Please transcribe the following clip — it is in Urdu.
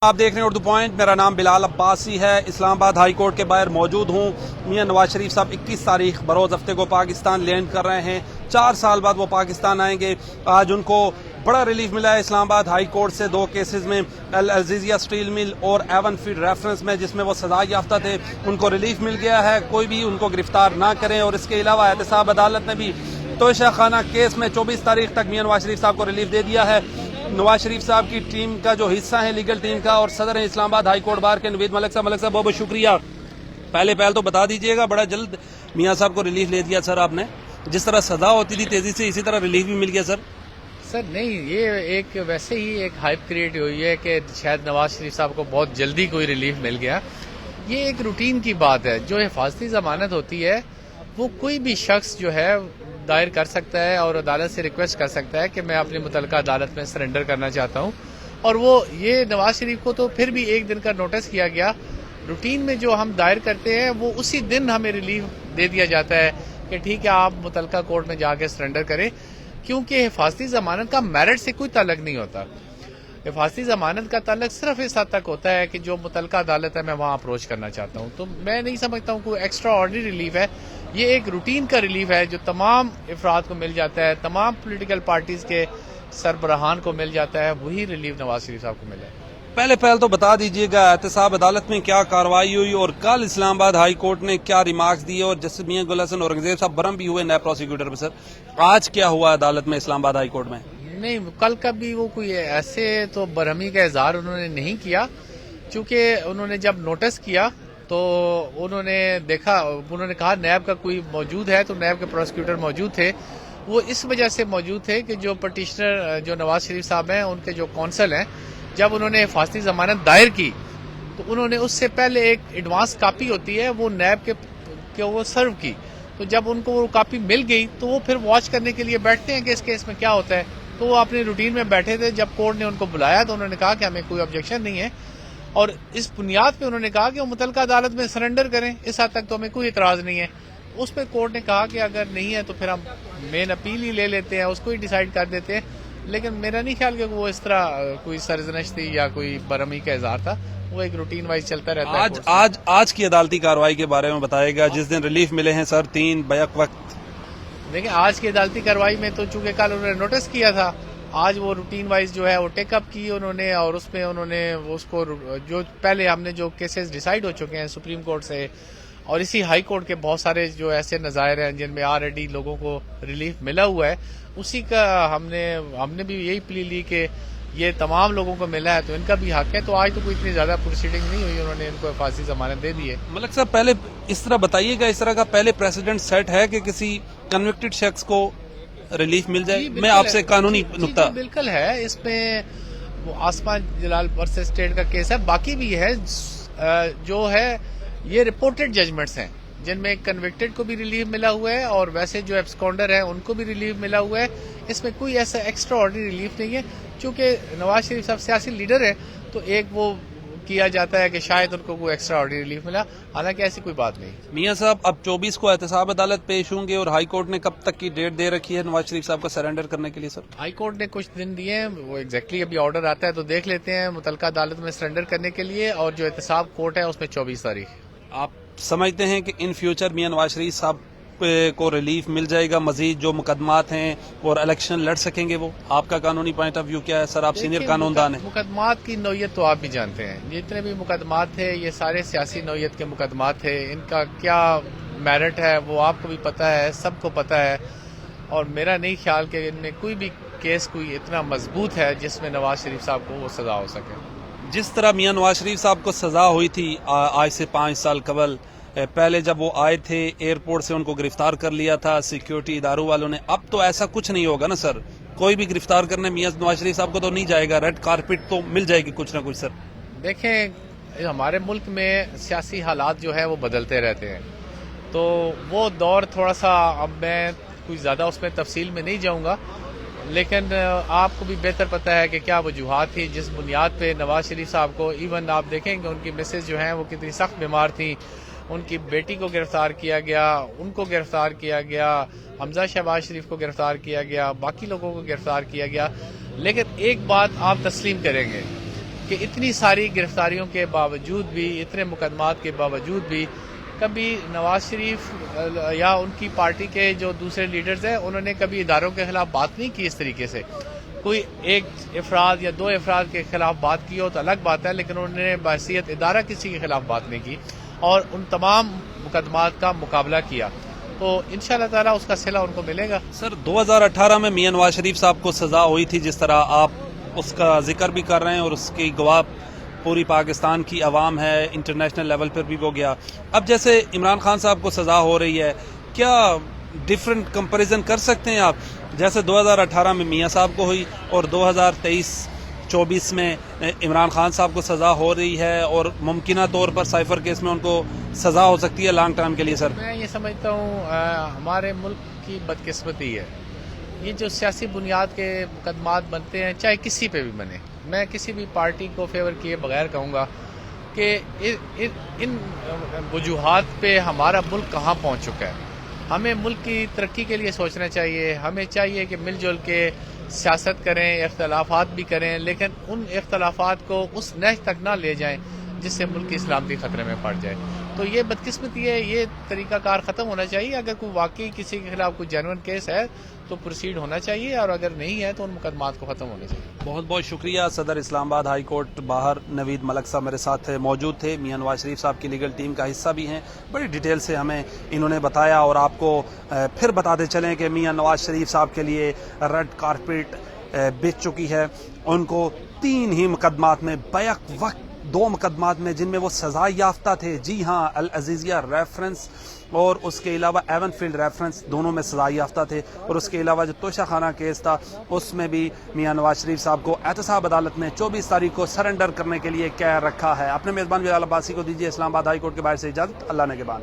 آپ دیکھ رہے ہیں اردو پوائنٹ. میرا نام بلال عباسی ہے. اسلام آباد ہائی کورٹ کے باہر موجود ہوں. میاں نواز شریف صاحب 21 تاریخ بروز ہفتے کو پاکستان لینڈ کر رہے ہیں. 4 سال بعد وہ پاکستان آئیں گے. آج ان کو بڑا ریلیف ملا ہے اسلام آباد ہائی کورٹ سے 2 کیسز میں، العزیزیہ اسٹیل مل اور ایون فیڈ ریفرنس میں، جس میں وہ سزا یافتہ تھے. ان کو ریلیف مل گیا ہے. کوئی بھی ان کو گرفتار نہ کریں. اور اس کے علاوہ احتساب عدالت نے بھی توشہ خانہ کیس میں 24 تاریخ تک میاں نواز شریف صاحب کو ریلیف دے دیا ہے. نواز شریف صاحب کی ٹیم کا جو حصہ ہے لیگل ٹیم کا، اور صدر اسلام آباد ہائی کورٹ بار کے نوید ملک صاحب بہت بہت شکریہ. پہلے تو بتا دیجئے گا، بڑا جلد میاں صاحب کو ریلیف لے دیا سر آپ نے. جس طرح سزا ہوتی تھی تیزی سے، اسی طرح ریلیف بھی مل گیا سر نہیں، یہ ایک ویسے ہی ایک ہائپ کریٹ ہوئی ہے کہ شاید نواز شریف صاحب کو بہت جلدی کوئی ریلیف مل گیا. یہ ایک روٹین کی بات ہے. جو حفاظتی ضمانت ہوتی ہے وہ کوئی بھی شخص جو ہے دائر کر سکتا ہے اور عدالت سے ریکویسٹ کر سکتا ہے کہ میں اپنی متعلقہ عدالت میں سرنڈر کرنا چاہتا ہوں. اور وہ یہ نواز شریف کو تو پھر بھی 1 دن کا نوٹس کیا گیا. روٹین میں جو ہم دائر کرتے ہیں وہ اسی دن ہمیں ریلیف دے دیا جاتا ہے کہ ٹھیک ہے آپ متعلقہ کورٹ میں جا کے سرنڈر کریں، کیونکہ حفاظتی ضمانت کا میرٹ سے کوئی تعلق نہیں ہوتا. حفاظتی ضمانت کا تعلق صرف اس حد تک ہوتا ہے کہ جو متعلقہ عدالت ہے میں وہاں اپروچ کرنا چاہتا ہوں. تو میں نہیں سمجھتا ہوں کوئی ایکسٹرا آرڈنری ریلیف ہے. یہ ایک روٹین کا ریلیف ہے جو تمام افراد کو مل جاتا ہے، تمام پولیٹیکل پارٹیز کے سربراہان کو مل جاتا ہے. وہی ریلیف نواز شریف صاحب کو ملا ہے. پہلے تو بتا دیجئے گا احتساب عدالت میں کیا کارروائی ہوئی، اور کل اسلام آباد ہائی کورٹ نے کیا ریمارکس دیے، اور جسٹس میاں گل حسن اورنگزیب صاحب برہم بھی ہوئے نائب پروسیکیوٹر پر. سر آج کیا ہوا عدالت میں اسلام آباد ہائی کورٹ میں؟ نہیں، کل کا بھی وہ کوئی ایسے تو برہمی کا اظہار انہوں نے نہیں کیا، چونکہ انہوں نے جب نوٹس کیا تو انہوں نے کہا نیب کا کوئی موجود ہے، تو نیب کے پروسیکیوٹر موجود تھے. وہ اس وجہ سے موجود تھے کہ جو پٹیشنر جو نواز شریف صاحب ہیں، ان کے جو کونسل ہیں، جب انہوں نے حفاظتی ضمانت دائر کی تو انہوں نے اس سے پہلے ایک ایڈوانس کاپی ہوتی ہے وہ نیب کے وہ سرو کی. تو جب ان کو وہ کاپی مل گئی تو وہ پھر واچ کرنے کے لیے بیٹھتے ہیں کہ اس کیس میں کیا ہوتا ہے. تو وہ اپنی روٹین میں بیٹھے تھے. جب کورٹ نے ان کو بلایا تو انہوں نے کہا کہ ہمیں کوئی آبجیکشن نہیں ہے، اور اس بنیاد پہ انہوں نے کہا کہ وہ متعلقہ عدالت میں سرنڈر کریں. اس حد تک تو ہمیں کوئی اعتراض نہیں ہے. اس پہ کورٹ نے کہا کہ اگر نہیں ہے تو پھر ہم مین اپیل ہی لے لیتے ہیں، اس کو ہی ڈیسائیڈ کر دیتے ہیں. لیکن میرا نہیں خیال کہ وہ اس طرح کوئی سرزنش تھی یا کوئی برہمی کا اظہار تھا. وہ ایک روٹین وائز چلتا رہتا ہے. آج کی عدالتی کارروائی کے بارے میں بتائے گا. جس دن ریلیف ملے ہیں سر 3 بیک وقت. دیکھیں آج کی عدالتی کارروائی میں تو چونکہ کل انہوں نے نوٹس کیا تھا، آج وہ روٹین وائز جو ہے وہ ٹیک اپ کی انہوں نے، اور اس میں انہوں نے اس کو جو پہلے ہم نے جو کیسز ڈیسائیڈ ہو چکے ہیں سپریم کورٹ سے اور اسی ہائی کورٹ کے بہت سارے جو ایسے نظائر ہیں جن میں آلریڈی لوگوں کو ریلیف ملا ہوا ہے، اسی کا ہم نے بھی یہی پلی لی کہ یہ تمام لوگوں کو ملا ہے تو ان کا بھی حق ہے. تو آج تو کوئی اتنی زیادہ پروسیڈنگ نہیں ہوئی، انہوں نے ان کو حفاظتی ضمانت دے دی ہے. ملک صاحب پہلے اس طرح بتائیے گا، اس طرح کا پہلے پریسیڈنٹ سیٹ ہے کہ کسی کنوکٹڈ شخص کو ریلیف مل جائے؟ میں آپ سے قانونی نقطہ بالکل ہے. اس میں وہ آسمان جلال ورسز اسٹیٹ کا کیس ہے، باقی بھی ہے جو ہے. یہ رپورٹڈ ججمنٹس ہیں جن میں کنوکٹڈ کو بھی ریلیف ملا ہوا ہے اور ویسے جو ایبسکونڈر ہیں ان کو بھی ریلیف ملا ہوا ہے. اس میں کوئی ایسا ایکسٹرا آرڈنری ریلیف نہیں ہے. چونکہ نواز شریف صاحب سیاسی لیڈر ہے تو ایک وہ کیا جاتا ہے کہ شاید ان کو کوئی ایکسٹرا آرڈنری ریلیف ملا، حالانکہ ایسی کوئی بات نہیں. میاں صاحب اب 24 کو احتساب عدالت پیش ہوں گے، اور ہائی کورٹ نے کب تک کی ڈیٹ دے رکھی ہے نواز شریف صاحب کو سرنڈر کرنے کے لیے؟ سر ہائی کورٹ نے کچھ دن دیے ہیں، وہ ایگزیکٹلی ابھی آرڈر آتا ہے تو دیکھ لیتے ہیں متعلقہ عدالت میں سرنڈر کرنے کے لیے. اور جو احتساب کورٹ ہے اس میں 24 تاریخ. آپ سمجھتے ہیں کہ ان فیوچر میاں نواز شریف صاحب کو ریلیف مل جائے گا؟ مزید جو مقدمات ہیں اور الیکشن لڑ سکیں گے وہ؟ آپ کا قانونی پوائنٹ آف ویو کیا ہے سر؟ آپ سینئر قانون دان ہیں. مقدمات کی نوعیت تو آپ بھی جانتے ہیں. جتنے بھی مقدمات تھے یہ سارے سیاسی نوعیت کے مقدمات تھے. ان کا کیا میرٹ ہے وہ آپ کو بھی پتا ہے، سب کو پتا ہے. اور میرا نہیں خیال کہ ان میں کوئی بھی کیس کوئی اتنا مضبوط ہے جس میں نواز شریف صاحب کو وہ سزا ہو سکے. جس طرح میاں نواز شریف صاحب کو سزا ہوئی تھی آج سے 5 سال قبل، پہلے جب وہ آئے تھے ایئرپورٹ سے ان کو گرفتار کر لیا تھا سیکیورٹی اداروں والوں نے، اب تو ایسا کچھ نہیں ہوگا نا سر؟ کوئی بھی گرفتار کرنے میاں نواز شریف صاحب کو تو نہیں جائے گا، ریڈ کارپٹ تو مل جائے گی کچھ نہ کچھ. سر دیکھیں ہمارے ملک میں سیاسی حالات جو ہے وہ بدلتے رہتے ہیں، تو وہ دور تھوڑا سا، اب میں کوئی زیادہ اس میں تفصیل میں نہیں جاؤں گا، لیکن آپ کو بھی بہتر پتہ ہے کہ کیا وجوہات تھی جس بنیاد پہ نواز شریف صاحب کو، ایون آپ دیکھیں کہ ان کی مسز جو ہیں وہ کتنی سخت بیمار تھیں، ان کی بیٹی کو گرفتار کیا گیا، ان کو گرفتار کیا گیا، حمزہ شہباز شریف کو گرفتار کیا گیا، باقی لوگوں کو گرفتار کیا گیا. لیکن ایک بات آپ تسلیم کریں گے کہ اتنی ساری گرفتاریوں کے باوجود بھی، اتنے مقدمات کے باوجود بھی کبھی نواز شریف یا ان کی پارٹی کے جو دوسرے لیڈرز ہیں انہوں نے کبھی اداروں کے خلاف بات نہیں کی اس طریقے سے. کوئی ایک افراد یا دو افراد کے خلاف بات کی ہو تو الگ بات ہے، لیکن انہوں نے بحیثیت ادارہ کسی کے خلاف بات نہیں کی اور ان تمام مقدمات کا مقابلہ کیا. تو انشاءاللہ تعالیٰ اس کا صلہ ان کو ملے گا. سر 2018 میں میاں نواز شریف صاحب کو سزا ہوئی تھی، جس طرح آپ اس کا ذکر بھی کر رہے ہیں اور اس کی گواہ پوری پاکستان کی عوام ہے، انٹرنیشنل لیول پر بھی وہ گیا. اب جیسے عمران خان صاحب کو سزا ہو رہی ہے، کیا ڈیفرنٹ کمپیریزن کر سکتے ہیں آپ؟ جیسے 2018 میں میاں صاحب کو ہوئی اور 2023-24 میں عمران خان صاحب کو سزا ہو رہی ہے اور ممکنہ طور پر سائفر کیس میں ان کو سزا ہو سکتی ہے لانگ ٹرم کے لیے. سر میں یہ سمجھتا ہوں ہمارے ملک کی بدقسمتی ہے یہ جو سیاسی بنیاد کے مقدمات بنتے ہیں، چاہے کسی پہ بھی بنے. میں کسی بھی پارٹی کو فیور کیے بغیر کہوں گا کہ ان وجوہات پہ ہمارا ملک کہاں پہنچ چکا ہے. ہمیں ملک کی ترقی کے لیے سوچنا چاہیے. ہمیں چاہیے کہ مل جل کے سیاست کریں، اختلافات بھی کریں، لیکن ان اختلافات کو اس نہج تک نہ لے جائیں جس سے ملک کی سلامتی خطرے میں پڑ جائے. تو یہ بدقسمتی ہے، یہ طریقہ کار ختم ہونا چاہیے. اگر کوئی واقعی کسی کے خلاف کوئی جینوئن کیس ہے تو پروسیڈ ہونا چاہیے، اور اگر نہیں ہے تو ان مقدمات کو ختم ہونا چاہیے. بہت بہت شکریہ. صدر اسلام آباد ہائی کورٹ باہر نوید ملک صاحب میرے ساتھ موجود تھے، میاں نواز شریف صاحب کی لیگل ٹیم کا حصہ بھی ہیں. بڑی ڈیٹیل سے ہمیں انہوں نے بتایا، اور آپ کو پھر بتاتے چلیں کہ میاں نواز شریف صاحب کے لیے ریڈ کارپیٹ بچ چکی ہے. ان کو 3 ہی مقدمات میں بیک وقت 2 مقدمات میں جن میں وہ سزا یافتہ تھے، جی ہاں، العزیزیہ ریفرنس اور اس کے علاوہ ایون فیلڈ ریفرنس، دونوں میں سزا یافتہ تھے. اور اس کے علاوہ جو توشہ خانہ کیس تھا اس میں بھی میاں نواز شریف صاحب کو احتساب عدالت نے 24 تاریخ کو سرنڈر کرنے کے لیے کہہ رکھا ہے. اپنے میزبان بلال عباسی کو دیجیے اسلام آباد ہائی کورٹ کے باہر سے اجازت. اللہ نگہبان.